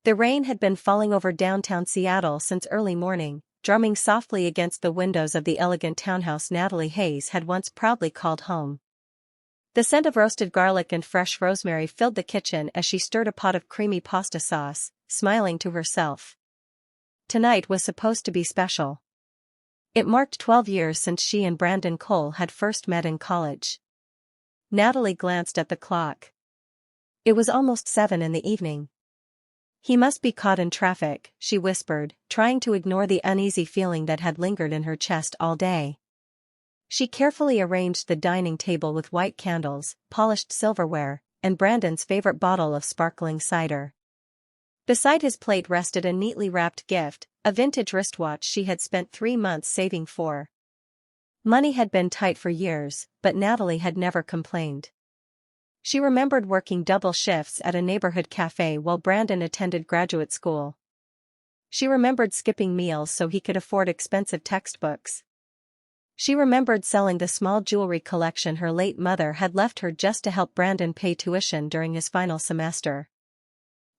The rain had been falling over downtown Seattle since early morning, drumming softly against the windows of the elegant townhouse Natalie Hayes had once proudly called home. The scent of roasted garlic and fresh rosemary filled the kitchen as she stirred a pot of creamy pasta sauce, smiling to herself. Tonight was supposed to be special. It marked 12 years since she and Brandon Cole had first met in college. Natalie glanced at the clock. It was almost 7 in the evening. He must be caught in traffic, she whispered, trying to ignore the uneasy feeling that had lingered in her chest all day. She carefully arranged the dining table with white candles, polished silverware, and Brandon's favorite bottle of sparkling cider. Beside his plate rested a neatly wrapped gift, a vintage wristwatch she had spent 3 months saving for. Money had been tight for years, but Natalie had never complained. She remembered working double shifts at a neighborhood cafe while Brandon attended graduate school. She remembered skipping meals so he could afford expensive textbooks. She remembered selling the small jewelry collection her late mother had left her just to help Brandon pay tuition during his final semester.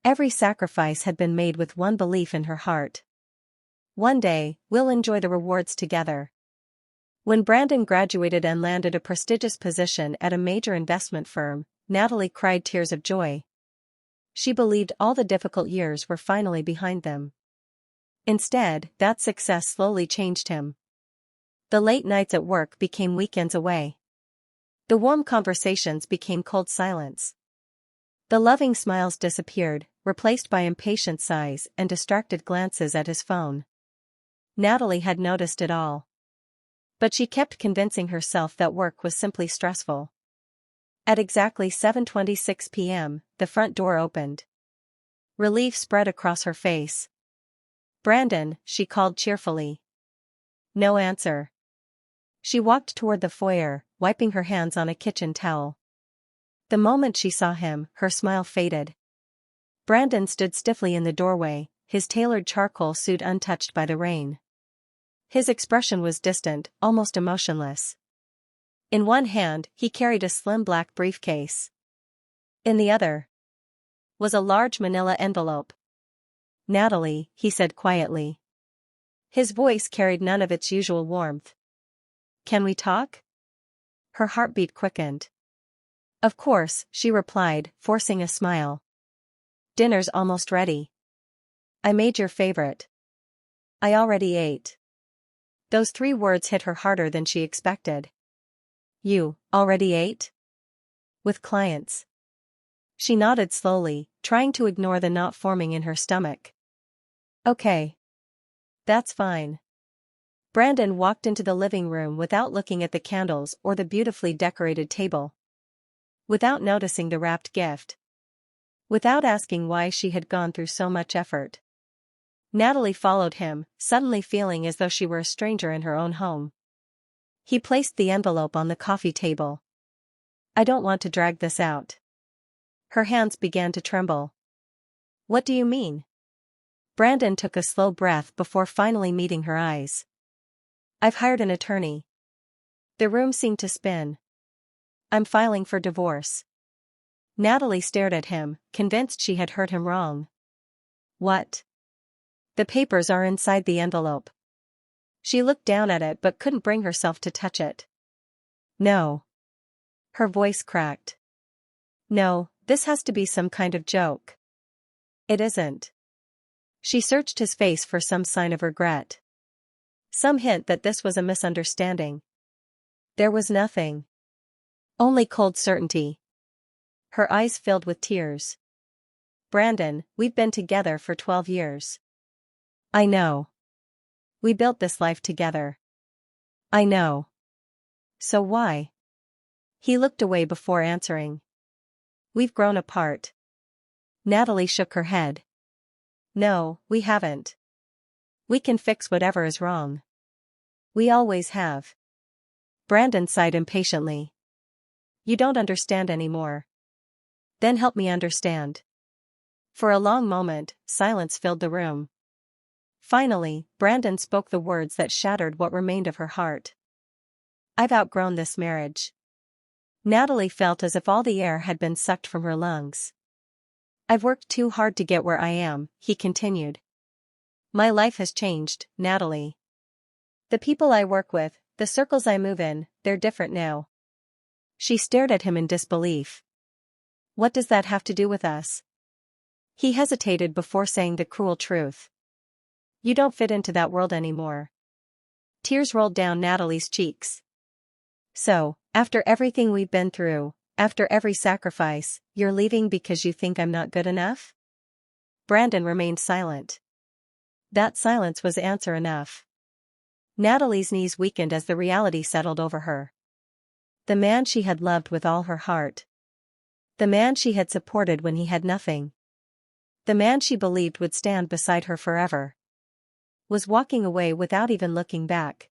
Every sacrifice had been made with one belief in her heart. One day, we'll enjoy the rewards together. When Brandon graduated and landed a prestigious position at a major investment firm, Natalie cried tears of joy. She believed all the difficult years were finally behind them. Instead, that success slowly changed him. The late nights at work became weekends away. The warm conversations became cold silence. The loving smiles disappeared, replaced by impatient sighs and distracted glances at his phone. Natalie had noticed it all. But she kept convincing herself that work was simply stressful. At exactly 7:26 p.m., the front door opened. Relief spread across her face. "Brandon," she called cheerfully. No answer. She walked toward the foyer, wiping her hands on a kitchen towel. The moment she saw him, her smile faded. Brandon stood stiffly in the doorway, his tailored charcoal suit untouched by the rain. His expression was distant, almost emotionless. In one hand, he carried a slim black briefcase. In the other was a large manila envelope. "Natalie," he said quietly. His voice carried none of its usual warmth. "Can we talk?" Her heartbeat quickened. "Of course," she replied, forcing a smile. "Dinner's almost ready. I made your favorite." "I already ate." Those 3 words hit her harder than she expected. "You already ate?" "With clients." She nodded slowly, trying to ignore the knot forming in her stomach. "Okay. That's fine." Brandon walked into the living room without looking at the candles or the beautifully decorated table. Without noticing the wrapped gift. Without asking why she had gone through so much effort. Natalie followed him, suddenly feeling as though she were a stranger in her own home. He placed the envelope on the coffee table. "I don't want to drag this out." Her hands began to tremble. "What do you mean?" Brandon took a slow breath before finally meeting her eyes. "I've hired an attorney." The room seemed to spin. "I'm filing for divorce." Natalie stared at him, convinced she had heard him wrong. "What?" "The papers are inside the envelope." She looked down at it but couldn't bring herself to touch it. "No." Her voice cracked. "No, this has to be some kind of joke." "It isn't." She searched his face for some sign of regret. Some hint that this was a misunderstanding. There was nothing. Only cold certainty. Her eyes filled with tears. "Brandon, we've been together for 12 years. I know. We built this life together. I know. So why?" He looked away before answering. "We've grown apart." Natalie shook her head. "No, we haven't. We can fix whatever is wrong. We always have." Brandon sighed impatiently. "You don't understand anymore." "Then help me understand." For a long moment, silence filled the room. Finally, Brandon spoke the words that shattered what remained of her heart. "I've outgrown this marriage." Natalie felt as if all the air had been sucked from her lungs. I've worked too hard to get where I am, he continued. My life has changed, Natalie. The people I work with, the circles I move in, they're different now. She stared at him in disbelief. What does that have to do with us? He hesitated before saying the cruel truth. You don't fit into that world anymore. Tears rolled down Natalie's cheeks. So, after everything we've been through, after every sacrifice, you're leaving because you think I'm not good enough? Brandon remained silent. That silence was answer enough. Natalie's knees weakened as the reality settled over her. The man she had loved with all her heart. The man she had supported when he had nothing. The man she believed would stand beside her forever. Was walking away without even looking back.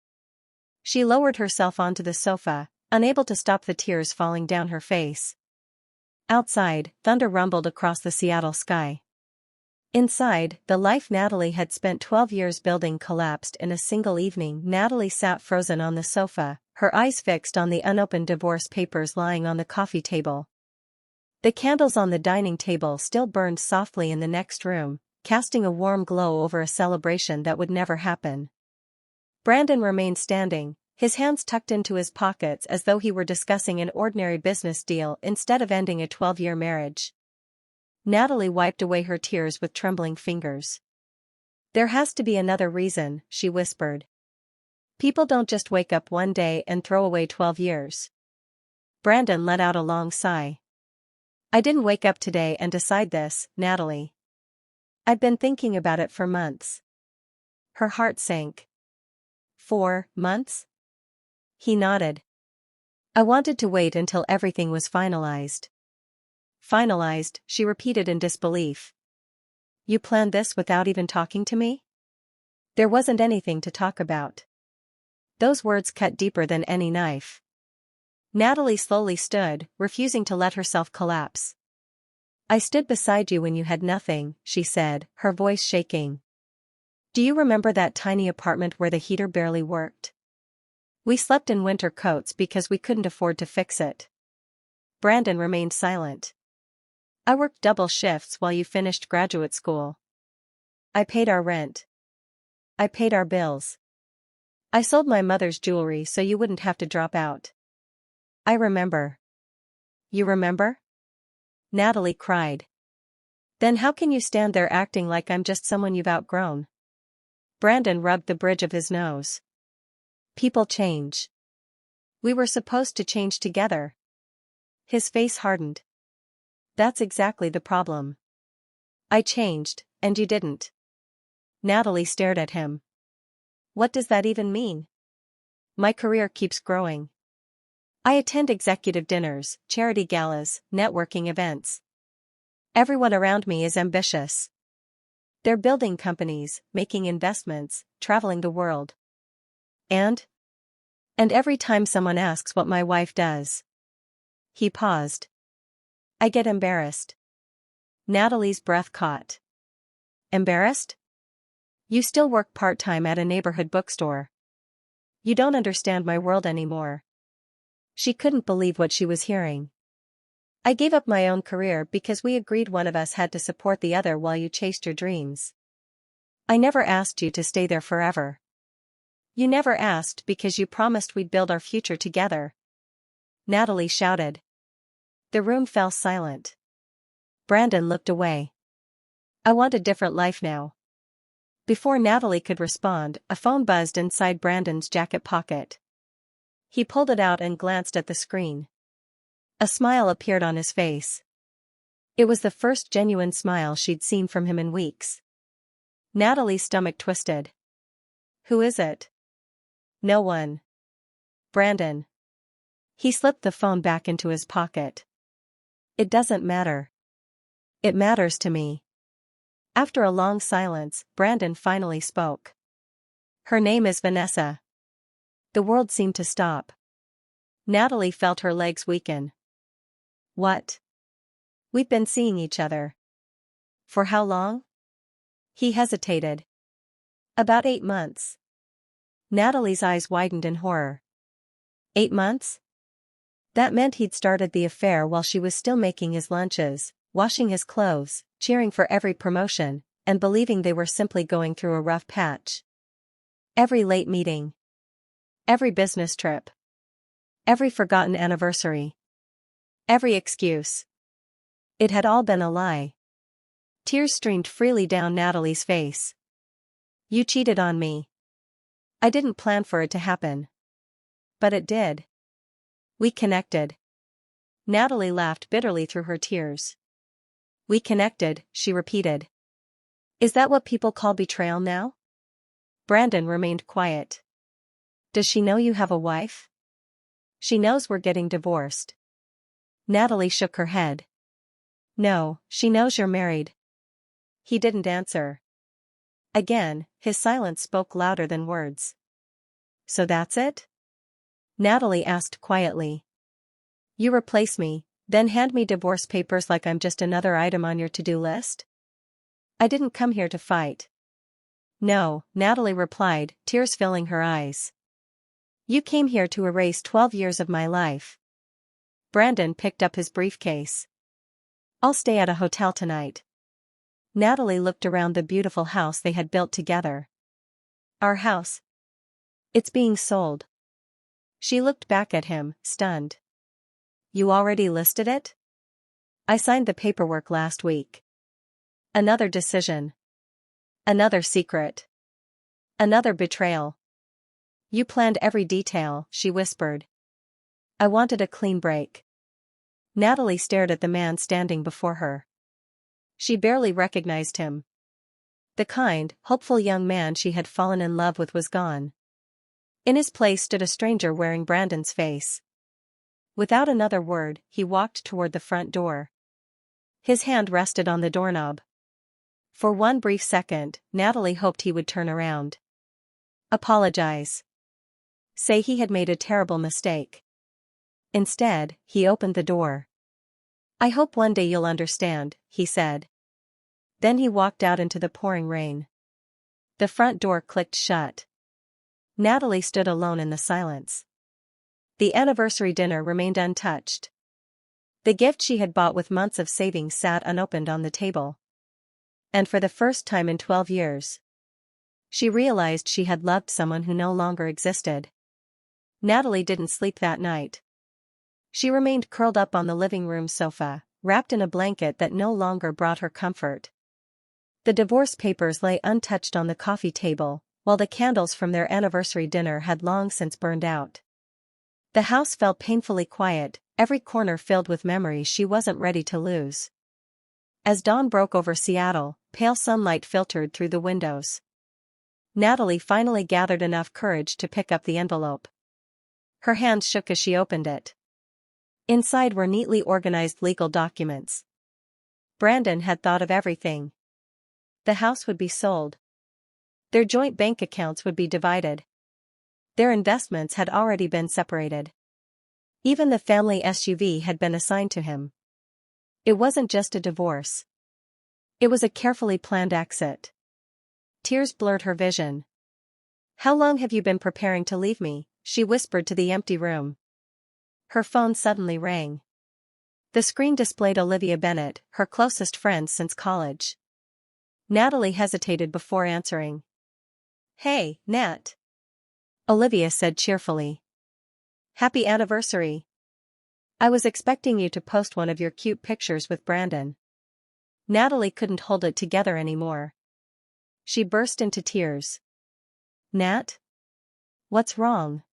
She lowered herself onto the sofa, unable to stop the tears falling down her face. Outside, thunder rumbled across the Seattle sky. Inside, the life Natalie had spent 12 years building collapsed in a single evening. Natalie sat frozen on the sofa, her eyes fixed on the unopened divorce papers lying on the coffee table. The candles on the dining table still burned softly in the next room, casting a warm glow over a celebration that would never happen. Brandon remained standing, his hands tucked into his pockets as though he were discussing an ordinary business deal instead of ending a 12-year marriage. Natalie wiped away her tears with trembling fingers. There has to be another reason, she whispered. People don't just wake up one day and throw away 12 years. Brandon let out a long sigh. I didn't wake up today and decide this, Natalie. I've been thinking about it for months. Her heart sank. 4 months? He nodded. I wanted to wait until everything was finalized. Finalized, she repeated in disbelief. You planned this without even talking to me? There wasn't anything to talk about. Those words cut deeper than any knife. Natalie slowly stood, refusing to let herself collapse. I stood beside you when you had nothing, she said, her voice shaking. Do you remember that tiny apartment where the heater barely worked? We slept in winter coats because we couldn't afford to fix it. Brandon remained silent. I worked double shifts while you finished graduate school. I paid our rent. I paid our bills. I sold my mother's jewelry so you wouldn't have to drop out. I remember. You remember? Natalie cried. Then how can you stand there acting like I'm just someone you've outgrown? Brandon rubbed the bridge of his nose. People change. We were supposed to change together. His face hardened. That's exactly the problem. I changed, and you didn't. Natalie stared at him. What does that even mean? My career keeps growing. I attend executive dinners, charity galas, networking events. Everyone around me is ambitious. They're building companies, making investments, traveling the world. And every time someone asks what my wife does. He paused. I get embarrassed. Natalie's breath caught. Embarrassed? You still work part-time at a neighborhood bookstore. You don't understand my world anymore. She couldn't believe what she was hearing. I gave up my own career because we agreed one of us had to support the other while you chased your dreams. I never asked you to stay there forever. You never asked because you promised we'd build our future together. Natalie shouted. The room fell silent. Brandon looked away. I want a different life now. Before Natalie could respond, a phone buzzed inside Brandon's jacket pocket. He pulled it out and glanced at the screen. A smile appeared on his face. It was the first genuine smile she'd seen from him in weeks. Natalie's stomach twisted. Who is it? No one. Brandon. He slipped the phone back into his pocket. It doesn't matter. It matters to me. After a long silence, Brandon finally spoke. Her name is Vanessa. The world seemed to stop. Natalie felt her legs weaken. What? We've been seeing each other. For how long? He hesitated. About 8 months. Natalie's eyes widened in horror. 8 months? That meant he'd started the affair while she was still making his lunches, washing his clothes, cheering for every promotion, and believing they were simply going through a rough patch. Every late meeting. Every business trip. Every forgotten anniversary. Every excuse. It had all been a lie. Tears streamed freely down Natalie's face. You cheated on me. I didn't plan for it to happen. But it did. We connected. Natalie laughed bitterly through her tears. We connected, she repeated. Is that what people call betrayal now? Brandon remained quiet. Does she know you have a wife? She knows we're getting divorced. Natalie shook her head. No, she knows you're married. He didn't answer. Again, his silence spoke louder than words. So that's it? Natalie asked quietly. You replace me, then hand me divorce papers like I'm just another item on your to-do list? I didn't come here to fight. No, Natalie replied, tears filling her eyes. You came here to erase 12 years of my life. Brandon picked up his briefcase. I'll stay at a hotel tonight. Natalie looked around the beautiful house they had built together. Our house. It's being sold. She looked back at him, stunned. You already listed it? I signed the paperwork last week. Another decision. Another secret. Another betrayal. You planned every detail, she whispered. I wanted a clean break. Natalie stared at the man standing before her. She barely recognized him. The kind, hopeful young man she had fallen in love with was gone. In his place stood a stranger wearing Brandon's face. Without another word, he walked toward the front door. His hand rested on the doorknob. For one brief second, Natalie hoped he would turn around. Apologize. Say he had made a terrible mistake. Instead, he opened the door. I hope one day you'll understand, he said. Then he walked out into the pouring rain. The front door clicked shut. Natalie stood alone in the silence. The anniversary dinner remained untouched. The gift she had bought with months of savings sat unopened on the table. And for the first time in 12 years, she realized she had loved someone who no longer existed. Natalie didn't sleep that night. She remained curled up on the living room sofa, wrapped in a blanket that no longer brought her comfort. The divorce papers lay untouched on the coffee table, while the candles from their anniversary dinner had long since burned out. The house felt painfully quiet, every corner filled with memories she wasn't ready to lose. As dawn broke over Seattle, pale sunlight filtered through the windows. Natalie finally gathered enough courage to pick up the envelope. Her hands shook as she opened it. Inside were neatly organized legal documents. Brandon had thought of everything. The house would be sold. Their joint bank accounts would be divided. Their investments had already been separated. Even the family SUV had been assigned to him. It wasn't just a divorce. It was a carefully planned exit. Tears blurred her vision. How long have you been preparing to leave me? She whispered to the empty room. Her phone suddenly rang. The screen displayed Olivia Bennett, her closest friend since college. Natalie hesitated before answering. Hey, Nat. Olivia said cheerfully. Happy anniversary. I was expecting you to post one of your cute pictures with Brandon. Natalie couldn't hold it together anymore. She burst into tears. Nat? What's wrong?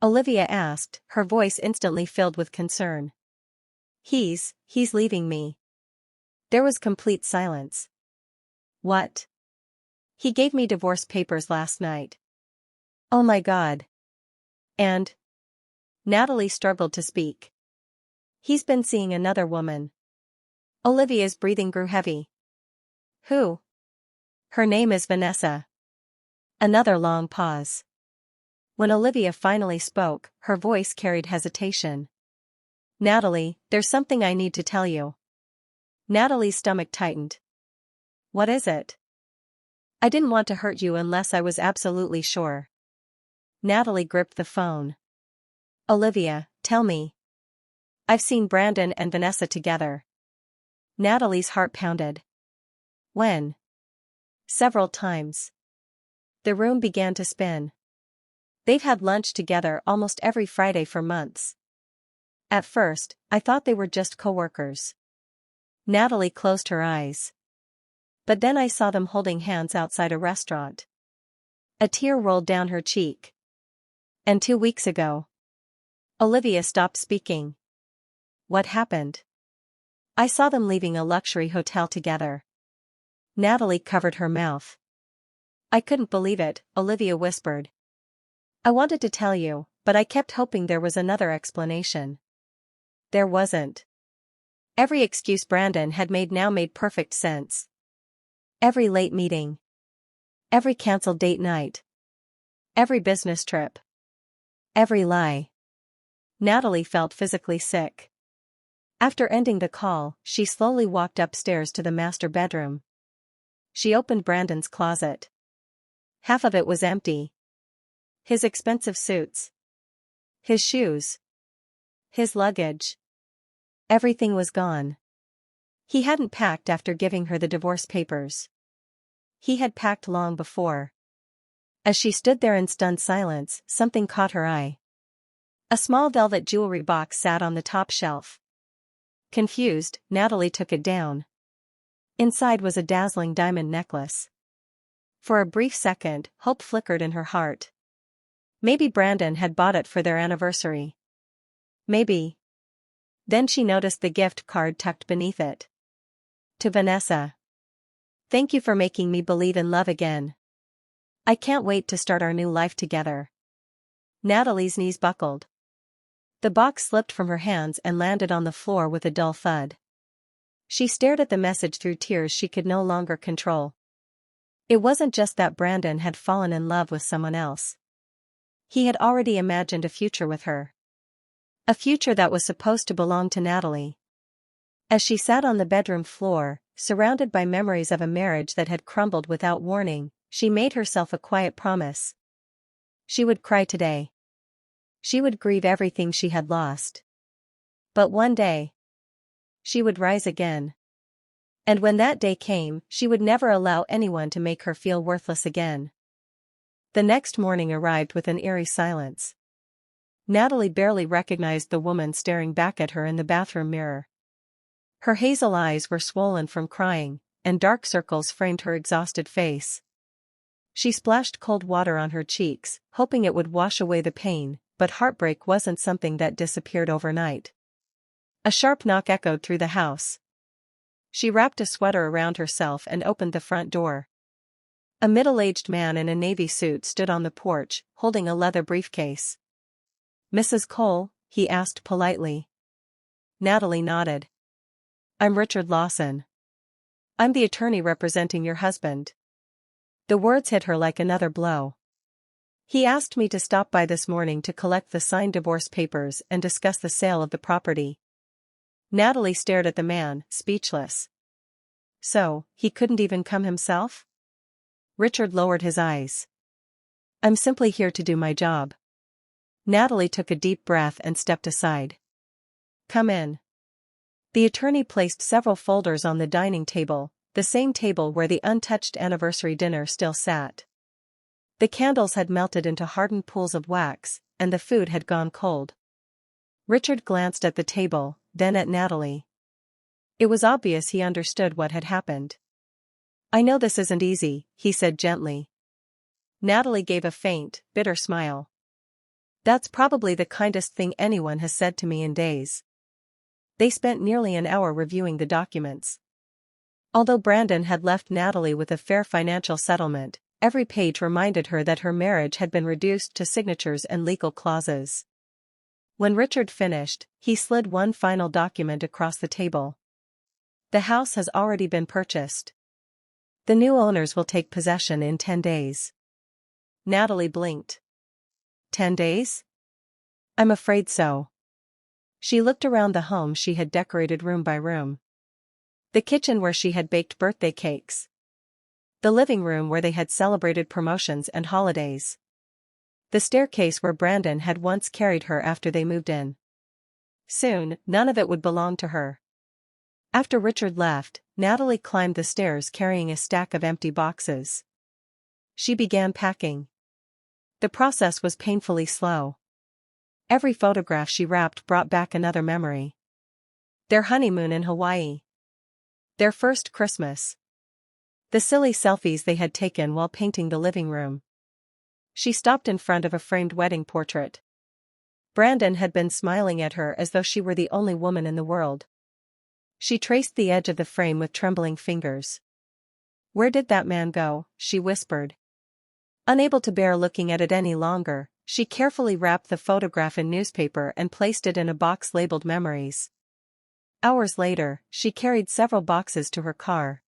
Olivia asked, her voice instantly filled with concern. He's leaving me. There was complete silence. What? He gave me divorce papers last night. Oh my God. And? Natalie struggled to speak. He's been seeing another woman. Olivia's breathing grew heavy. Who? Her name is Vanessa. Another long pause. When Olivia finally spoke, her voice carried hesitation. Natalie, there's something I need to tell you. Natalie's stomach tightened. What is it? I didn't want to hurt you unless I was absolutely sure. Natalie gripped the phone. Olivia, tell me. I've seen Brandon and Vanessa together. Natalie's heart pounded. When? Several times. The room began to spin. They've had lunch together almost every Friday for months. At first, I thought they were just coworkers. Natalie closed her eyes. But then I saw them holding hands outside a restaurant. A tear rolled down her cheek. And 2 weeks ago. Olivia stopped speaking. What happened? I saw them leaving a luxury hotel together. Natalie covered her mouth. I couldn't believe it, Olivia whispered. I wanted to tell you, but I kept hoping there was another explanation. There wasn't. Every excuse Brandon had made now made perfect sense. Every late meeting. Every cancelled date night. Every business trip. Every lie. Natalie felt physically sick. After ending the call, she slowly walked upstairs to the master bedroom. She opened Brandon's closet. Half of it was empty. His expensive suits. His shoes. His luggage. Everything was gone. He hadn't packed after giving her the divorce papers. He had packed long before. As she stood there in stunned silence, something caught her eye. A small velvet jewelry box sat on the top shelf. Confused, Natalie took it down. Inside was a dazzling diamond necklace. For a brief second, hope flickered in her heart. Maybe Brandon had bought it for their anniversary. Maybe. Then she noticed the gift card tucked beneath it. To Vanessa. Thank you for making me believe in love again. I can't wait to start our new life together. Natalie's knees buckled. The box slipped from her hands and landed on the floor with a dull thud. She stared at the message through tears she could no longer control. It wasn't just that Brandon had fallen in love with someone else. He had already imagined a future with her. A future that was supposed to belong to Natalie. As she sat on the bedroom floor, surrounded by memories of a marriage that had crumbled without warning, she made herself a quiet promise. She would cry today. She would grieve everything she had lost. But one day, she would rise again. And when that day came, she would never allow anyone to make her feel worthless again. The next morning arrived with an eerie silence. Natalie barely recognized the woman staring back at her in the bathroom mirror. Her hazel eyes were swollen from crying, and dark circles framed her exhausted face. She splashed cold water on her cheeks, hoping it would wash away the pain, but heartbreak wasn't something that disappeared overnight. A sharp knock echoed through the house. She wrapped a sweater around herself and opened the front door. A middle-aged man in a navy suit stood on the porch, holding a leather briefcase. Mrs. Cole, he asked politely. Natalie nodded. I'm Richard Lawson. I'm the attorney representing your husband. The words hit her like another blow. He asked me to stop by this morning to collect the signed divorce papers and discuss the sale of the property. Natalie stared at the man, speechless. So, he couldn't even come himself? Richard lowered his eyes. I'm simply here to do my job. Natalie took a deep breath and stepped aside. Come in. The attorney placed several folders on the dining table, the same table where the untouched anniversary dinner still sat. The candles had melted into hardened pools of wax, and the food had gone cold. Richard glanced at the table, then at Natalie. It was obvious he understood what had happened. I know this isn't easy, he said gently. Natalie gave a faint, bitter smile. That's probably the kindest thing anyone has said to me in days. They spent nearly an hour reviewing the documents. Although Brandon had left Natalie with a fair financial settlement, every page reminded her that her marriage had been reduced to signatures and legal clauses. When Richard finished, he slid one final document across the table. The house has already been purchased. The new owners will take possession in 10 days. Natalie blinked. 10 days? I'm afraid so. She looked around the home she had decorated room by room. The kitchen where she had baked birthday cakes. The living room where they had celebrated promotions and holidays. The staircase where Brandon had once carried her after they moved in. Soon, none of it would belong to her. After Richard left, Natalie climbed the stairs carrying a stack of empty boxes. She began packing. The process was painfully slow. Every photograph she wrapped brought back another memory. Their honeymoon in Hawaii. Their first Christmas. The silly selfies they had taken while painting the living room. She stopped in front of a framed wedding portrait. Brandon had been smiling at her as though she were the only woman in the world. She traced the edge of the frame with trembling fingers. "Where did that man go?" she whispered. Unable to bear looking at it any longer, she carefully wrapped the photograph in newspaper and placed it in a box labeled Memories. Hours later, she carried several boxes to her car.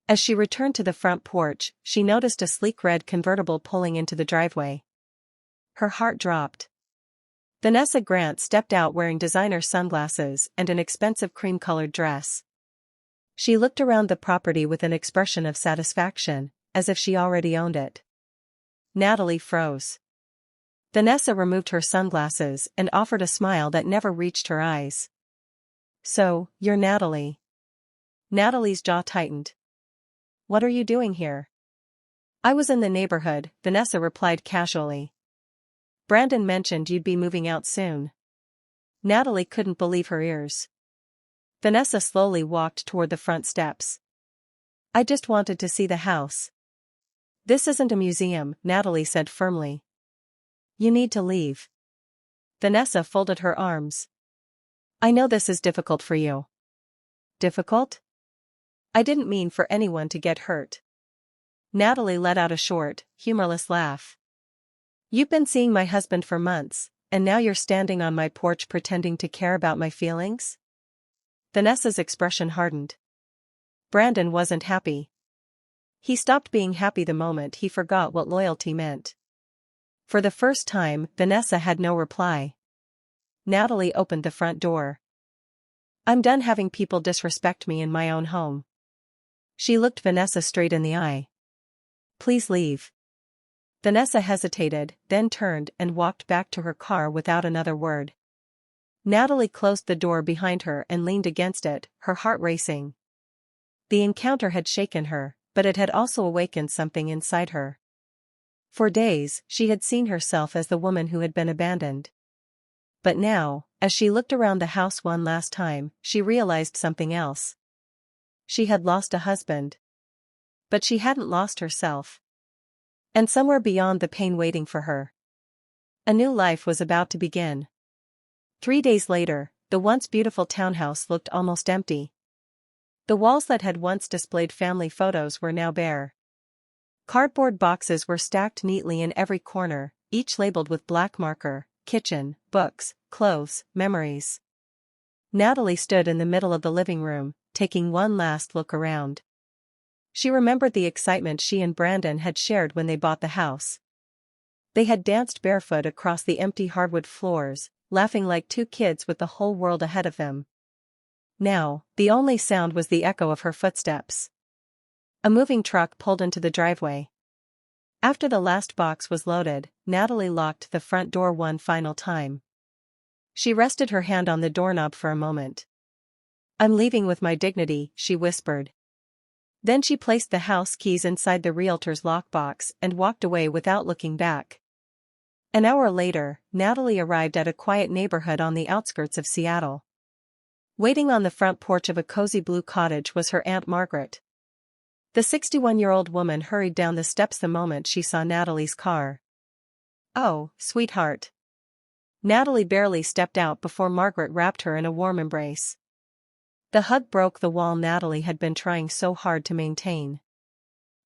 As she returned to the front porch, she noticed a sleek red convertible pulling into the driveway. Her heart dropped. Vanessa Grant stepped out wearing designer sunglasses and an expensive cream-colored dress. She looked around the property with an expression of satisfaction, as if she already owned it. Natalie froze. Vanessa removed her sunglasses and offered a smile that never reached her eyes. "So, you're Natalie." Natalie's jaw tightened. "What are you doing here?" "I was in the neighborhood," Vanessa replied casually. "Brandon mentioned you'd be moving out soon." Natalie couldn't believe her ears. Vanessa slowly walked toward the front steps. "I just wanted to see the house." "This isn't a museum," Natalie said firmly. "You need to leave." Vanessa folded her arms. "I know this is difficult for you." "Difficult? I didn't mean for anyone to get hurt." Natalie let out a short, humorless laugh. "You've been seeing my husband for months, and now you're standing on my porch pretending to care about my feelings?" Vanessa's expression hardened. Brandon wasn't happy. He stopped being happy the moment he forgot what loyalty meant. For the first time, Vanessa had no reply. Natalie opened the front door. "I'm done having people disrespect me in my own home." She looked Vanessa straight in the eye. "Please leave." Vanessa hesitated, then turned and walked back to her car without another word. Natalie closed the door behind her and leaned against it, her heart racing. The encounter had shaken her, but it had also awakened something inside her. For days, she had seen herself as the woman who had been abandoned. But now, as she looked around the house one last time, she realized something else. She had lost a husband. But she hadn't lost herself. And somewhere beyond the pain waiting for her, a new life was about to begin. 3 days later, the once beautiful townhouse looked almost empty. The walls that had once displayed family photos were now bare. Cardboard boxes were stacked neatly in every corner, each labeled with black marker: kitchen, books, clothes, memories. Natalie stood in the middle of the living room, taking one last look around. She remembered the excitement she and Brandon had shared when they bought the house. They had danced barefoot across the empty hardwood floors, laughing like two kids with the whole world ahead of them. Now, the only sound was the echo of her footsteps. A moving truck pulled into the driveway. After the last box was loaded, Natalie locked the front door one final time. She rested her hand on the doorknob for a moment. "I'm leaving with my dignity," she whispered. Then she placed the house keys inside the realtor's lockbox and walked away without looking back. An hour later, Natalie arrived at a quiet neighborhood on the outskirts of Seattle. Waiting on the front porch of a cozy blue cottage was her Aunt Margaret. The 61-year-old woman hurried down the steps the moment she saw Natalie's car. "Oh, sweetheart." Natalie barely stepped out before Margaret wrapped her in a warm embrace. The hug broke the wall Natalie had been trying so hard to maintain.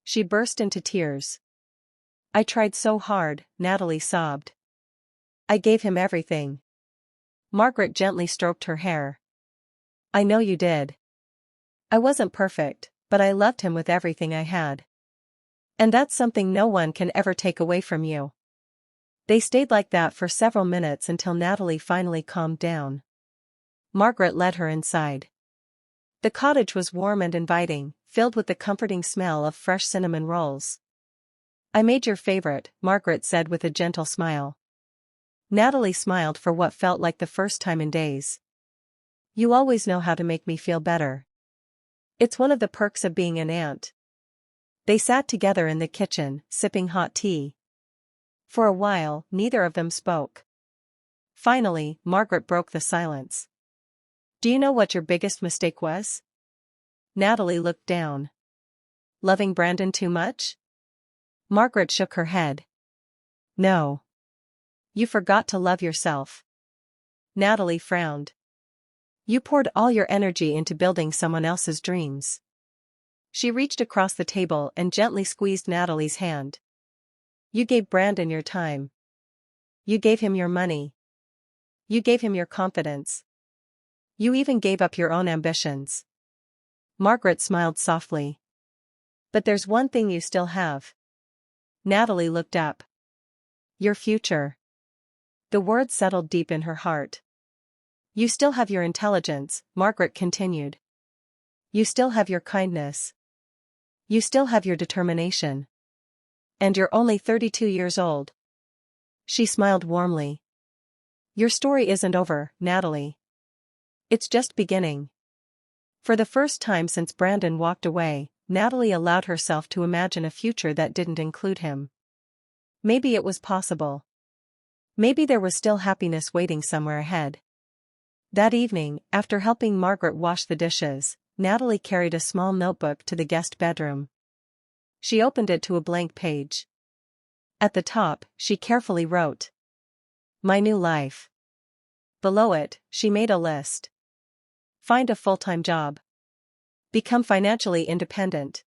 She burst into tears. "I tried so hard," Natalie sobbed. "I gave him everything." Margaret gently stroked her hair. "I know you did. I wasn't perfect, but I loved him with everything I had. And that's something no one can ever take away from you." They stayed like that for several minutes until Natalie finally calmed down. Margaret led her inside. The cottage was warm and inviting, filled with the comforting smell of fresh cinnamon rolls. "I made your favorite," Margaret said with a gentle smile. Natalie smiled for what felt like the first time in days. You always know how to make me feel better. It's one of the perks of being an aunt. They sat together in the kitchen, sipping hot tea. For a while, neither of them spoke. Finally, Margaret broke the silence. Do you know what your biggest mistake was? Natalie looked down. Loving Brandon too much? Margaret shook her head. No. You forgot to love yourself. Natalie frowned. You poured all your energy into building someone else's dreams. She reached across the table and gently squeezed Natalie's hand. You gave Brandon your time. You gave him your money. You gave him your confidence. You even gave up your own ambitions. Margaret smiled softly. But there's one thing you still have. Natalie looked up. Your future. The words settled deep in her heart. You still have your intelligence, Margaret continued. You still have your kindness. You still have your determination. And you're only 32 years old. She smiled warmly. Your story isn't over, Natalie. It's just beginning. For the first time since Brandon walked away, Natalie allowed herself to imagine a future that didn't include him. Maybe it was possible. Maybe there was still happiness waiting somewhere ahead. That evening, after helping Margaret wash the dishes, Natalie carried a small notebook to the guest bedroom. She opened it to a blank page. At the top, she carefully wrote, My new life. Below it, she made a list. Find a full-time job. Become financially independent.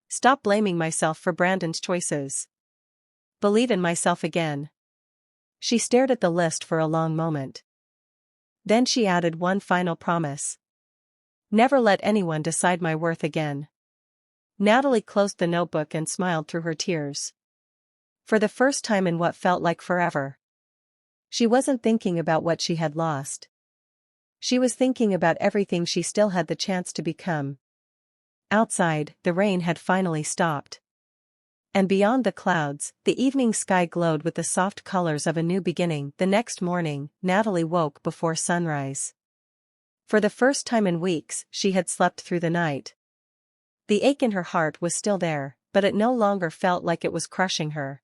Stop blaming myself for Brandon's choices. Believe in myself again. She stared at the list for a long moment. Then she added one final promise. Never let anyone decide my worth again. Natalie closed the notebook and smiled through her tears. For the first time in what felt like forever. She wasn't thinking about what she had lost. She was thinking about everything she still had the chance to become. Outside, the rain had finally stopped. And beyond the clouds, the evening sky glowed with the soft colors of a new beginning. The next morning, Natalie woke before sunrise. For the first time in weeks, she had slept through the night. The ache in her heart was still there, but it no longer felt like it was crushing her.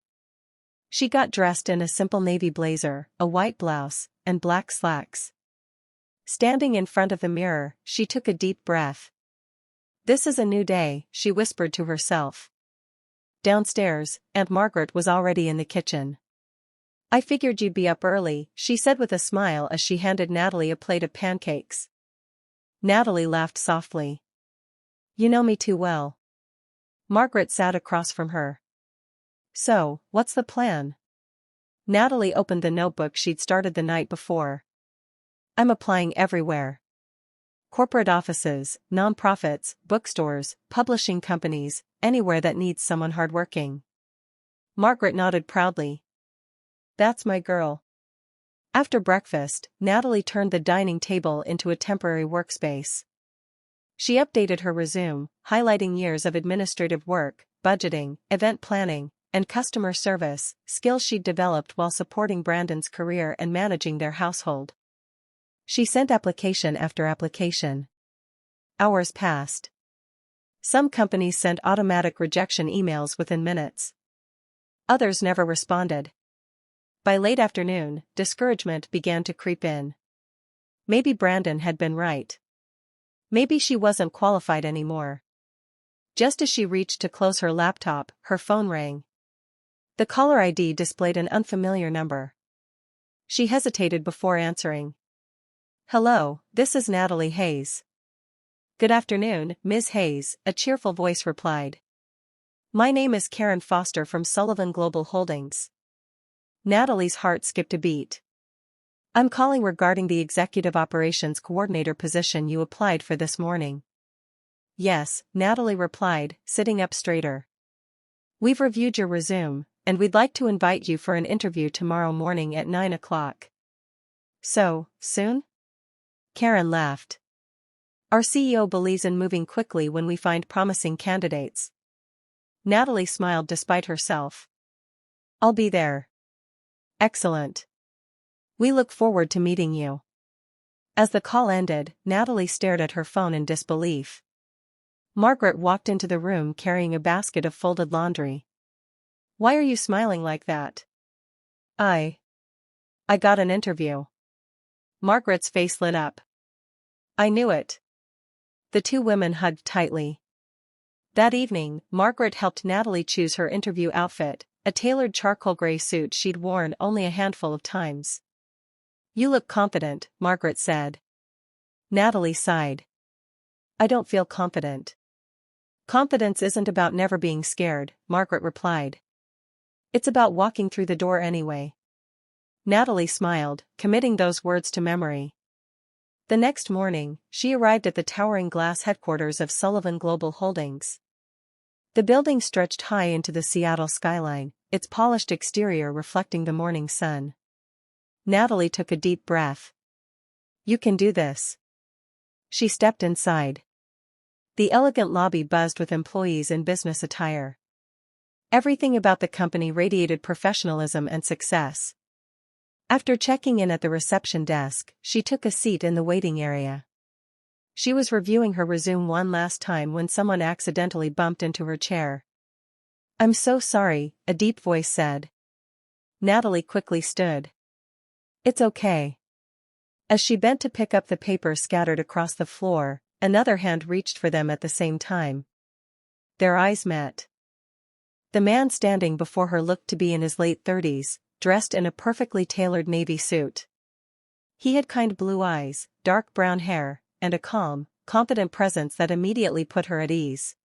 She got dressed in a simple navy blazer, a white blouse, and black slacks. Standing in front of the mirror, she took a deep breath. This is a new day, she whispered to herself. Downstairs, Aunt Margaret was already in the kitchen. I figured you'd be up early, she said with a smile as she handed Natalie a plate of pancakes. Natalie laughed softly. You know me too well. Margaret sat across from her. So, what's the plan? Natalie opened the notebook she'd started the night before. I'm applying everywhere. Corporate offices, nonprofits, bookstores, publishing companies, anywhere that needs someone hardworking. Margaret nodded proudly. That's my girl. After breakfast, Natalie turned the dining table into a temporary workspace. She updated her resume, highlighting years of administrative work, budgeting, event planning, and customer service, skills she'd developed while supporting Brandon's career and managing their household. She sent application after application. Hours passed. Some companies sent automatic rejection emails within minutes. Others never responded. By late afternoon, discouragement began to creep in. Maybe Brandon had been right. Maybe she wasn't qualified anymore. Just as she reached to close her laptop, her phone rang. The caller ID displayed an unfamiliar number. She hesitated before answering. Hello, this is Natalie Hayes. Good afternoon, Ms. Hayes, a cheerful voice replied. My name is Karen Foster from Sullivan Global Holdings. Natalie's heart skipped a beat. I'm calling regarding the Executive Operations Coordinator position you applied for this morning. Yes, Natalie replied, sitting up straighter. We've reviewed your resume, and we'd like to invite you for an interview tomorrow morning at 9 o'clock. So, soon? Karen laughed. Our CEO believes in moving quickly when we find promising candidates. Natalie smiled despite herself. I'll be there. Excellent. We look forward to meeting you. As the call ended, Natalie stared at her phone in disbelief. Margaret walked into the room carrying a basket of folded laundry. "Why are you smiling like that?" I got an interview." Margaret's face lit up. "I knew it." The two women hugged tightly. That evening, Margaret helped Natalie choose her interview outfit, a tailored charcoal gray suit she'd worn only a handful of times. "You look confident," Margaret said. Natalie sighed. "I don't feel confident." "Confidence isn't about never being scared," Margaret replied. "It's about walking through the door anyway." Natalie smiled, committing those words to memory. The next morning, she arrived at the towering glass headquarters of Sullivan Global Holdings. The building stretched high into the Seattle skyline, its polished exterior reflecting the morning sun. Natalie took a deep breath. "You can do this." She stepped inside. The elegant lobby buzzed with employees in business attire. Everything about the company radiated professionalism and success. After checking in at the reception desk, she took a seat in the waiting area. She was reviewing her resume one last time when someone accidentally bumped into her chair. "I'm so sorry," a deep voice said. Natalie quickly stood. "It's okay." As she bent to pick up the papers scattered across the floor, another hand reached for them at the same time. Their eyes met. The man standing before her looked to be in his late 30s, dressed in a perfectly tailored navy suit. He had kind blue eyes, dark brown hair, and a calm, confident presence that immediately put her at ease.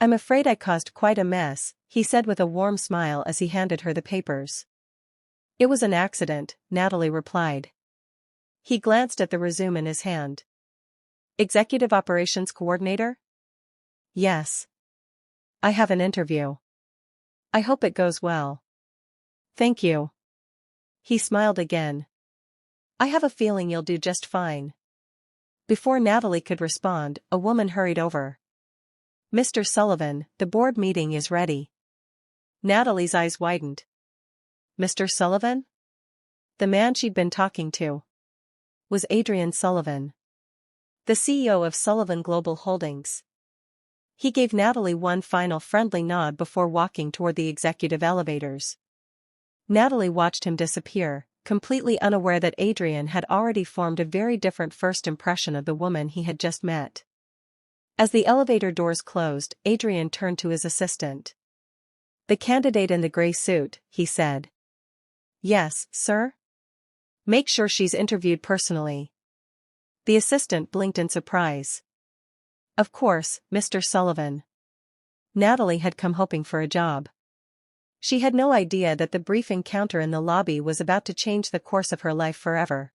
"I'm afraid I caused quite a mess," he said with a warm smile as he handed her the papers. "It was an accident," Natalie replied. He glanced at the resume in his hand. "Executive Operations Coordinator?" "Yes. I have an interview. I hope it goes well." "Thank you." He smiled again. "I have a feeling you'll do just fine." Before Natalie could respond, a woman hurried over. "Mr. Sullivan, the board meeting is ready." Natalie's eyes widened. Mr. Sullivan? The man she'd been talking to was Adrian Sullivan, the CEO of Sullivan Global Holdings. He gave Natalie one final friendly nod before walking toward the executive elevators. Natalie watched him disappear, completely unaware that Adrian had already formed a very different first impression of the woman he had just met. As the elevator doors closed, Adrian turned to his assistant. "The candidate in the gray suit," he said. "Yes, sir?" "Make sure she's interviewed personally." The assistant blinked in surprise. "Of course, Mr. Sullivan." Natalie had come hoping for a job. She had no idea that the brief encounter in the lobby was about to change the course of her life forever.